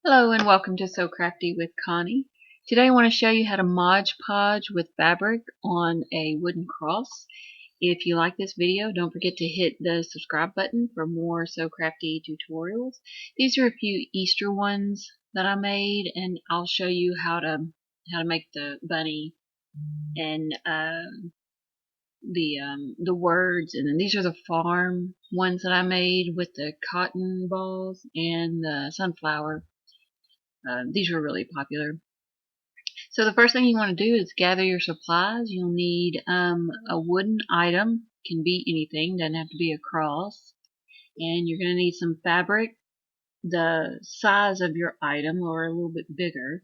Hello and welcome to So Crafty with Connie. Today I want to show you how to Mod Podge with fabric on a wooden cross. If you like this video, don't forget to hit the subscribe button for more So Crafty tutorials. These are a few Easter ones that I made, and I'll show you how to make the bunny and the words, and then these are the farm ones that I made with the cotton balls and the sunflower. These were really popular. So the first thing you want to do is gather your supplies. You'll need a wooden item. Can be anything, doesn't have to be a cross. And you're going to need some fabric, the size of your item or a little bit bigger.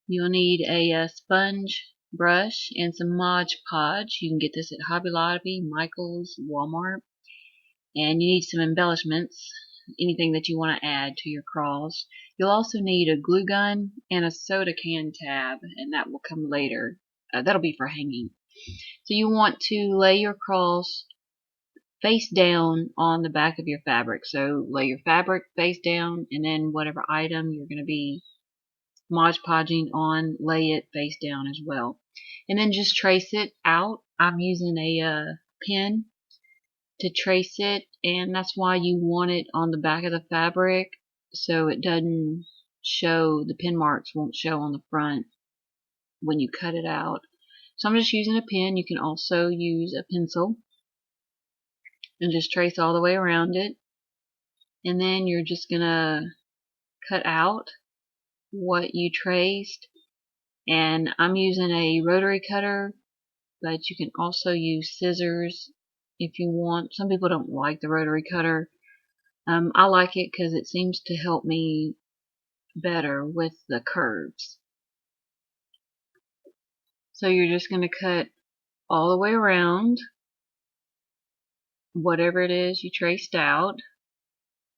You'll need a sponge brush and some Mod Podge. You can get this at Hobby Lobby, Michael's, Walmart. And you need some embellishments, anything that you want to add to your cross. You'll also need a glue gun and a soda can tab, and that will come later. That'll be for hanging. So you want to lay your cross face down on the back of your fabric. So lay your fabric face down, and then whatever item you're going to be Mod Podging on, lay it face down as well. And then just trace it out. I'm using a pen to trace it, and that's why you want it on the back of the fabric so it doesn't show, the pen marks won't show on the front when you cut it out. So I'm just using a pen. You can also use a pencil and just trace all the way around it, and then you're just gonna cut out what you traced. And I'm using a rotary cutter, but you can also use scissors if you want. Some people don't like the rotary cutter. I like it because it seems to help me better with the curves. So you're just going to cut all the way around whatever it is you traced out,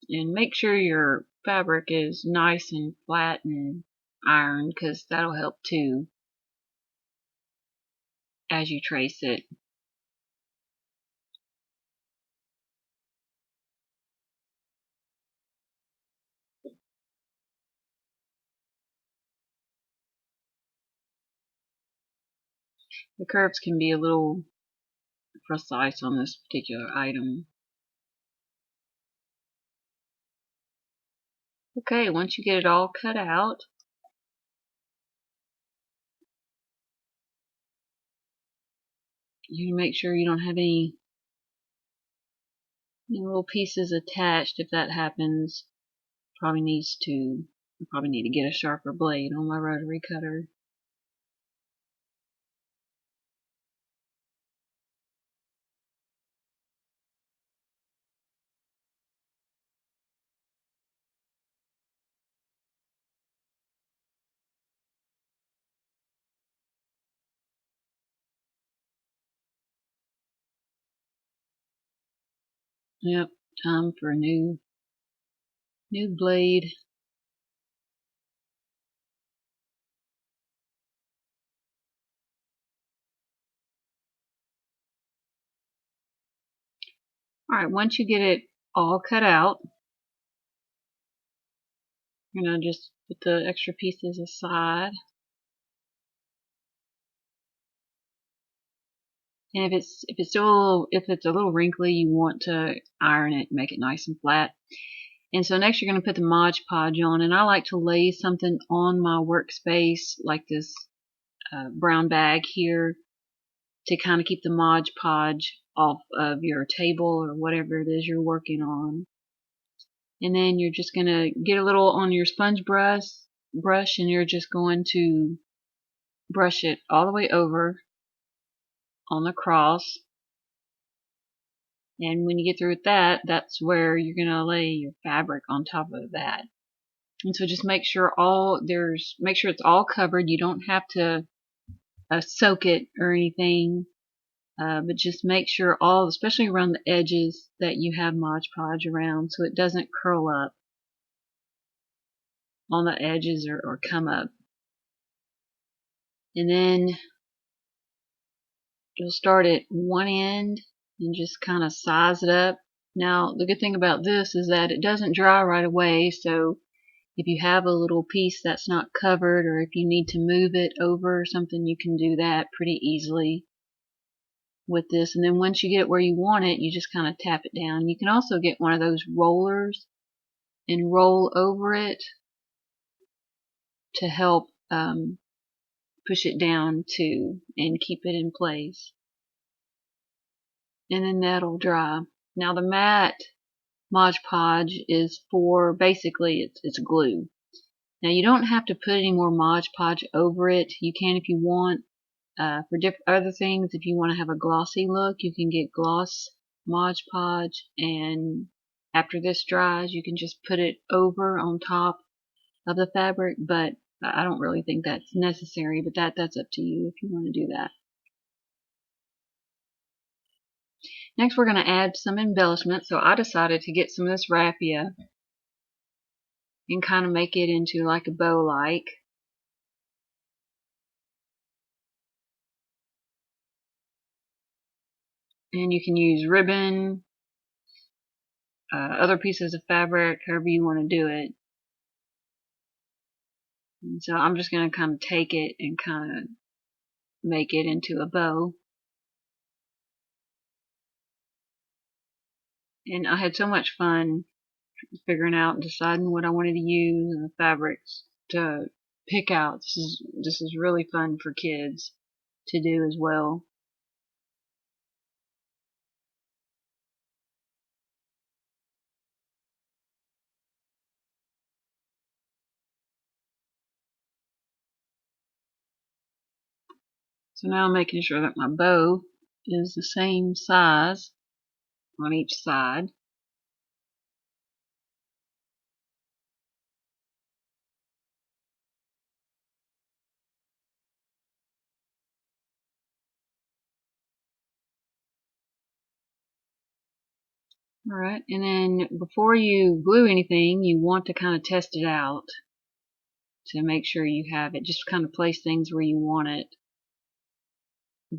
and make sure your fabric is nice and flat and ironed, because that'll help too as you trace it. The curves can be a little precise on this particular item. Okay, once you get it all cut out, you make sure you don't have any little pieces attached. If that happens, I probably need to get a sharper blade on my rotary cutter. Yep, time for a new blade. Alright, once you get it all cut out, you're going to just put the extra pieces aside. And if it's a little wrinkly, you want to iron it, make it nice and flat. And so next you're going to put the Mod Podge on, and I like to lay something on my workspace like this brown bag here to kind of keep the Mod Podge off of your table or whatever it is you're working on. And then you're just going to get a little on your sponge brush, and you're just going to brush it all the way over on the cross. And when you get through with that, that's where you're going to lay your fabric on top of that. And so just make sure it's all covered. You don't have to soak it or anything, but just make sure especially around the edges, that you have Mod Podge around so it doesn't curl up on the edges or come up. And then you'll start at one end and just kind of size it up. Now the good thing about this is that it doesn't dry right away, so If you have a little piece that's not covered, or if you need to move it over or something, you can do that pretty easily with this. And then once you get it where you want it, you just kind of tap it down. You can also get one of those rollers and roll over it to help push it down too and keep it in place. And then that'll dry. Now the matte Mod Podge is for, basically it's glue. Now you don't have to put any more Mod Podge over it. You can if you want. For other things, if you want to have a glossy look, you can get gloss Mod Podge, and after this dries, you can just put it over on top of the fabric. But I don't really think that's necessary. But that's up to you if you want to do that. Next, we're going to add some embellishment. So I decided to get some of this raffia and kind of make it into like a bow-like. And you can use ribbon, other pieces of fabric, however you want to do it. And so I'm just going to kind of take it and kind of make it into a bow. And I had so much fun figuring out and deciding what I wanted to use and the fabrics to pick out. This is really fun for kids to do as well. So now I'm making sure that my bow is the same size on each side. Alright, and then before you glue anything, you want to kind of test it out to make sure you have it. Just kind of place things where you want it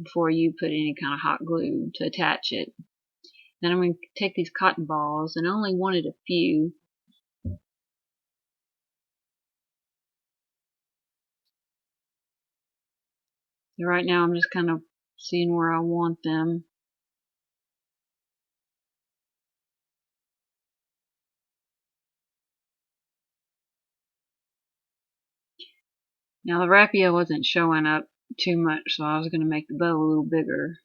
before you put any kind of hot glue to attach it. Then I'm going to take these cotton balls, and I only wanted a few. So right now I'm just kind of seeing where I want them. Now the raffia wasn't showing up too much, so I was going to make the bow a little bigger.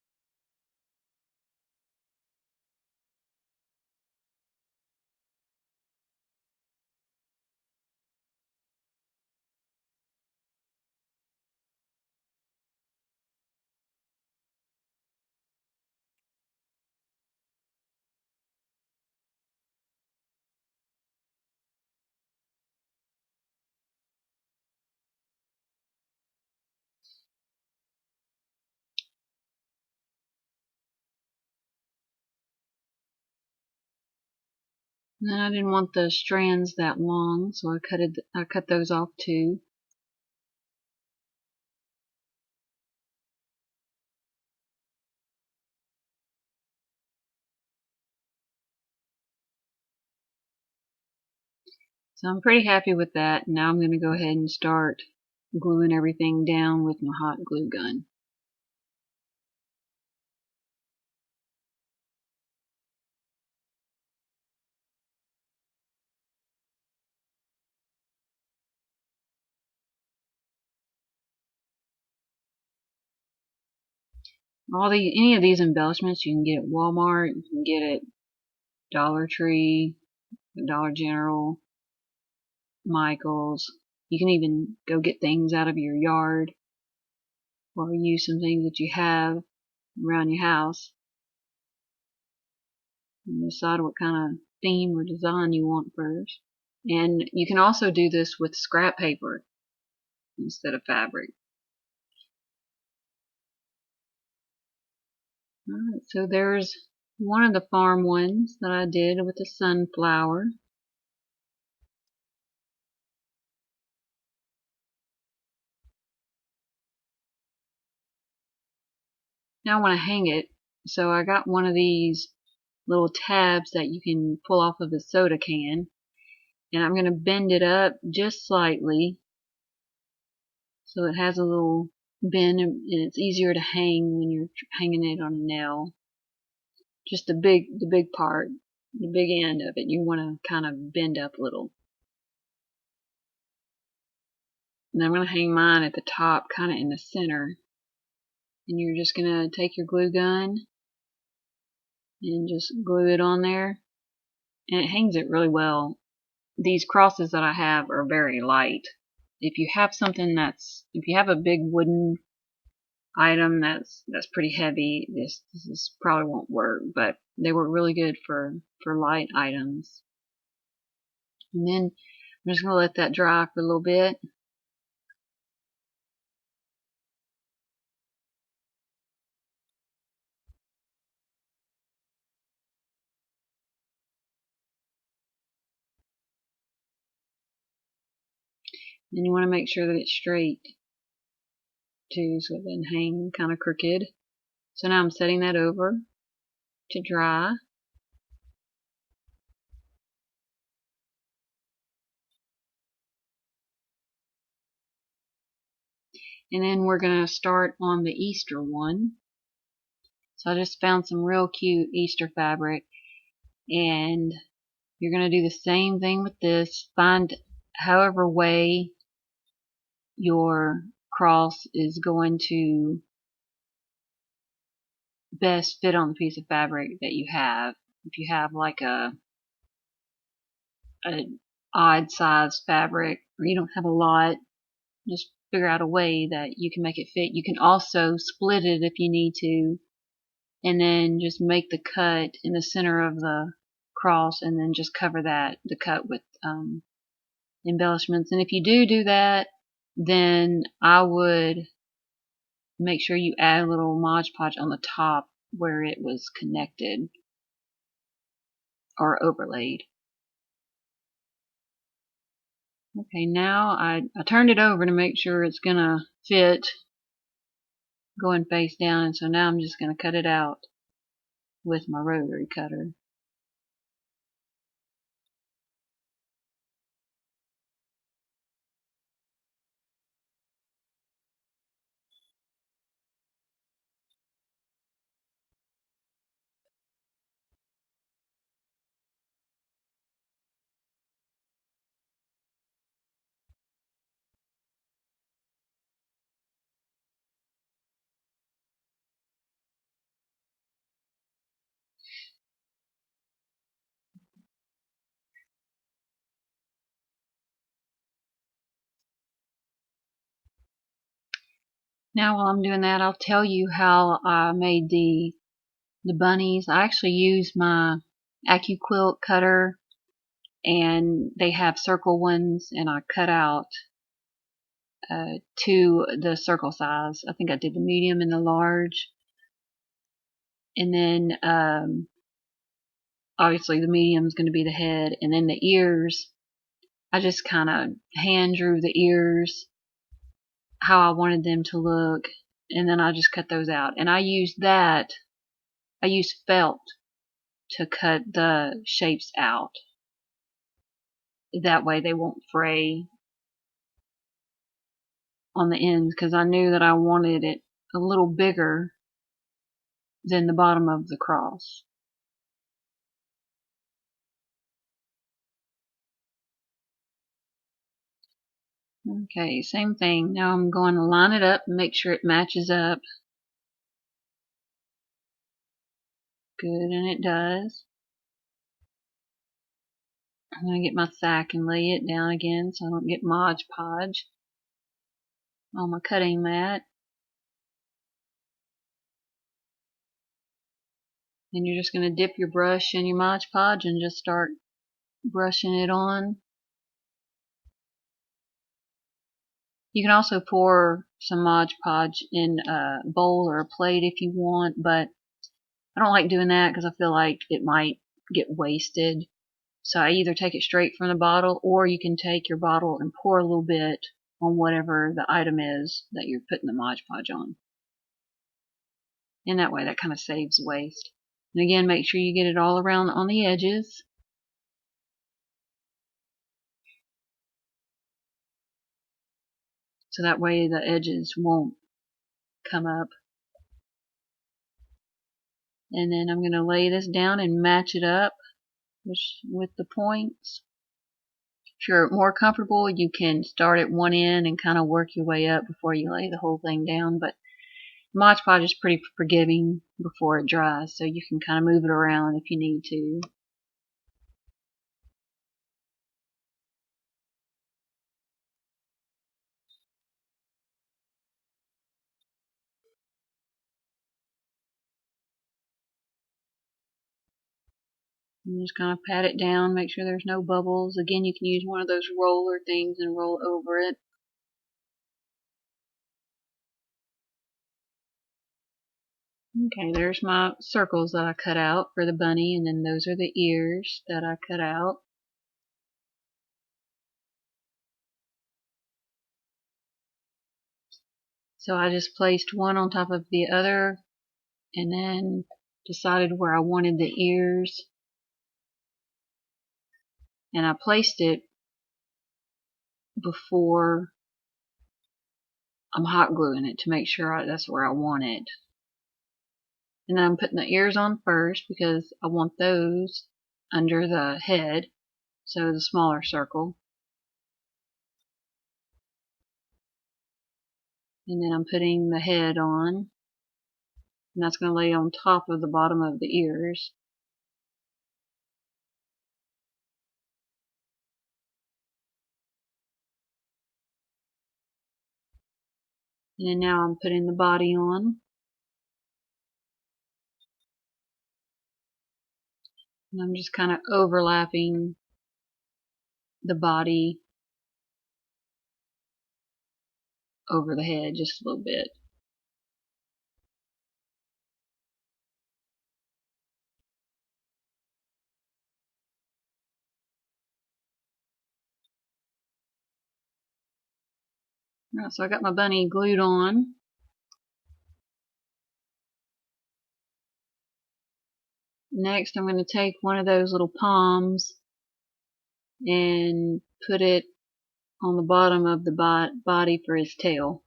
And then I didn't want the strands that long, so I cut those off too. So I'm pretty happy with that. Now I'm going to go ahead and start gluing everything down with my hot glue gun. Any of these embellishments you can get at Walmart, you can get at Dollar Tree, Dollar General, Michael's. You can even go get things out of your yard or use some things that you have around your house and decide what kind of theme or design you want first. And you can also do this with scrap paper instead of fabric. Alright, so there's one of the farm ones that I did with the sunflower. Now I want to hang it, so I got one of these little tabs that you can pull off of a soda can, And I'm going to bend it up just slightly so it has a little bend, and it's easier to hang when you're hanging it on a nail. Just the big part, the big end of it, you want to kind of bend up a little. And I'm going to hang mine at the top, kind of in the center. And you're just going to take your glue gun and just glue it on there. And it hangs it really well. These crosses that I have are very light. If you have if you have a big wooden item that's pretty heavy, this probably won't work, but they work really good for light items. And then I'm just going to let that dry for a little bit. Then you want to make sure that it's straight too, so it doesn't hang kind of crooked. So now I'm setting that over to dry. And then we're going to start on the Easter one. So I just found some real cute Easter fabric, and you're going to do the same thing with this. Find however way your cross is going to best fit on the piece of fabric that you have. If you have like a odd size fabric, or you don't have a lot, just figure out a way that you can make it fit. You can also split it if you need to, and then just make the cut in the center of the cross, and then just cover the cut with embellishments. And if you do that, then I would make sure you add a little Mod Podge on the top where it was connected or overlaid. Okay, now I turned it over to make sure it's gonna fit going face down, and so now I'm just gonna cut it out with my rotary cutter. Now while I'm doing that, I'll tell you how I made the bunnies. I actually used my AccuQuilt cutter, and they have circle ones, and I cut out to the circle size. I think I did the medium and the large, and then obviously the medium is going to be the head, and then the ears, I just kind of hand drew the ears how I wanted them to look, and then I just cut those out. And I used felt to cut the shapes out. That way they won't fray on the ends, because I knew that I wanted it a little bigger than the bottom of the cross. Okay, same thing. Now I'm going to line it up and make sure it matches up good, and it does. I'm going to get my sack and lay it down again so I don't get Mod Podge on my cutting mat. And you're just going to dip your brush in your Mod Podge and just start brushing it on. You can also pour some Mod Podge in a bowl or a plate if you want, but I don't like doing that because I feel like it might get wasted. So I either take it straight from the bottle, or you can take your bottle and pour a little bit on whatever the item is that you're putting the Mod Podge on. And that way that kind of saves waste. And again, make sure you get it all around on the edges. so that way the edges won't come up. And then I'm going to lay this down and match it up with the points. If you're more comfortable, you can start at one end and kind of work your way up before you lay the whole thing down, but Mod Podge is pretty forgiving before it dries, so you can kind of move it around if you need to. And just kind of pat it down, make sure there's no bubbles. Again, you can use one of those roller things and roll over it. Okay, there's my circles that I cut out for the bunny, and then those are the ears that I cut out. So I just placed one on top of the other and then decided where I wanted the ears, and I placed it before I'm hot gluing it to make sure that's where I want it. And then I'm putting the ears on first because I want those under the head, so the smaller circle. And then I'm putting the head on, and that's going to lay on top of the bottom of the ears. And then now I'm putting the body on. And I'm just kind of overlapping the body over the head just a little bit. Alright, so I got my bunny glued on. Next, I'm going to take one of those little palms and put it on the bottom of the body for his tail.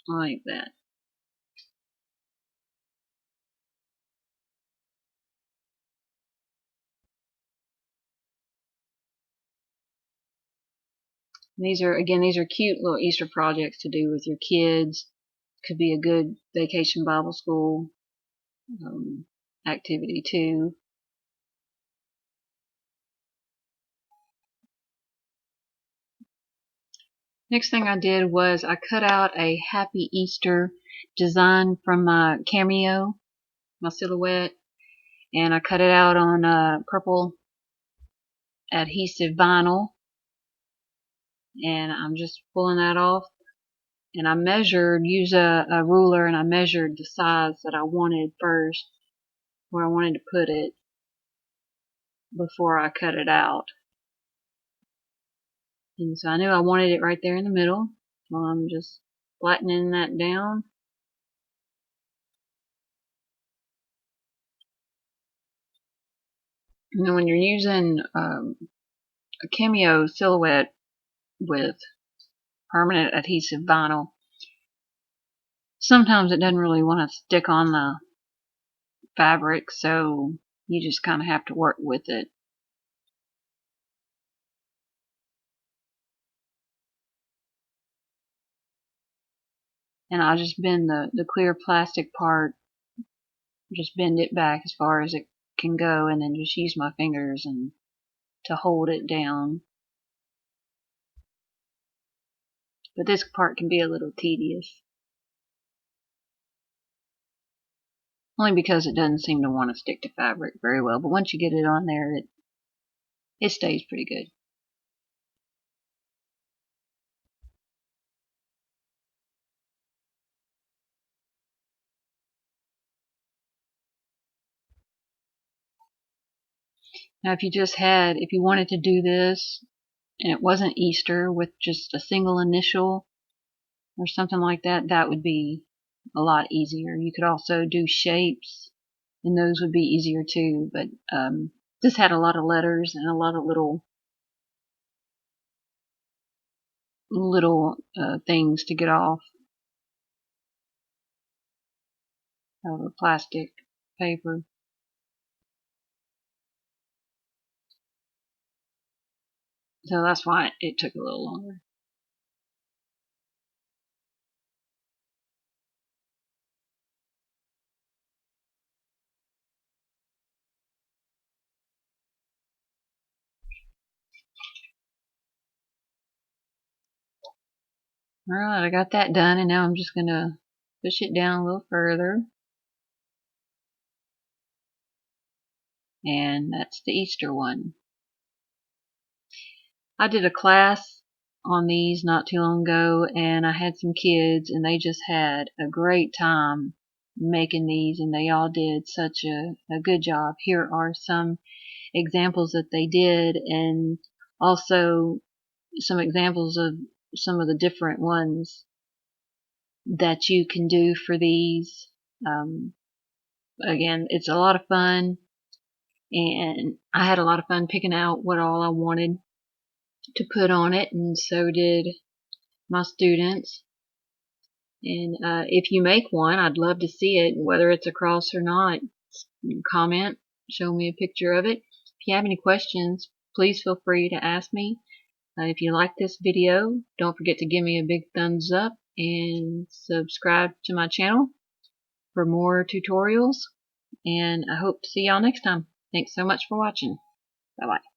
Like that. These are cute little Easter projects to do with your kids. Could be a good vacation Bible school activity too. Next thing I did was I cut out a Happy Easter design from my Cameo, my silhouette, and I cut it out on purple adhesive vinyl, and I'm just pulling that off. And I used a ruler, and I measured the size that I wanted first, where I wanted to put it before I cut it out. And so I knew I wanted it right there in the middle. So I'm just flattening that down. And then when you're using a Cameo silhouette with permanent adhesive vinyl, sometimes it doesn't really want to stick on the fabric, so you just kind of have to work with it. And I'll just bend the clear plastic part, just bend it back as far as it can go, and then just use my fingers and to hold it down. But this part can be a little tedious. Only because it doesn't seem to want to stick to fabric very well. But once you get it on there, it stays pretty good. Now if you wanted to do this and it wasn't Easter with just a single initial or something like that, that would be a lot easier. You could also do shapes, and those would be easier too. But this had a lot of letters and a lot of little little things to get off of the plastic paper. So that's why it took a little longer. Alright, I got that done, and now I'm just going to push it down a little further. And that's the Easter one. I did a class on these not too long ago, and I had some kids, and they just had a great time making these, and they all did such a good job. Here are some examples that they did, and also some examples of some of the different ones that you can do for these. Again, it's a lot of fun, and I had a lot of fun picking out what all I wanted to put on it, and so did my students. And if you make one, I'd love to see it, whether it's a cross or not. Comment, show me a picture of it. If you have any questions, please feel free to ask me. If you like this video, don't forget to give me a big thumbs up and subscribe to my channel for more tutorials. And I hope to see y'all next time. Thanks so much for watching. Bye-bye.